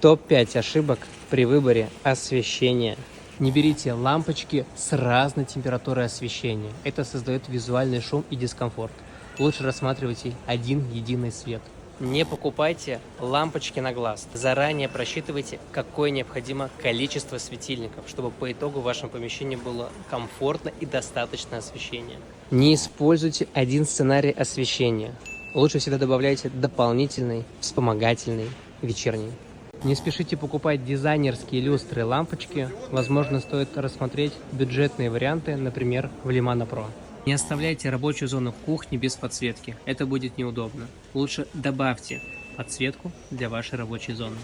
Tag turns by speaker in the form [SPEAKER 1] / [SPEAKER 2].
[SPEAKER 1] Топ-5 ошибок при выборе освещения. Не берите лампочки с разной температурой освещения. Это создает визуальный шум и дискомфорт. Лучше рассматривайте один единый свет. Не покупайте лампочки на глаз. Заранее просчитывайте, какое необходимо количество светильников, чтобы по итогу в вашем помещении было комфортно и достаточно освещения. Не используйте один сценарий освещения. Лучше всегда добавляйте дополнительный, вспомогательный, вечерний. Не спешите покупать дизайнерские люстры и лампочки. Возможно, стоит рассмотреть бюджетные варианты, например, в Limano Pro. Не оставляйте рабочую зону кухни без подсветки. Это будет неудобно. Лучше добавьте подсветку для вашей рабочей зоны.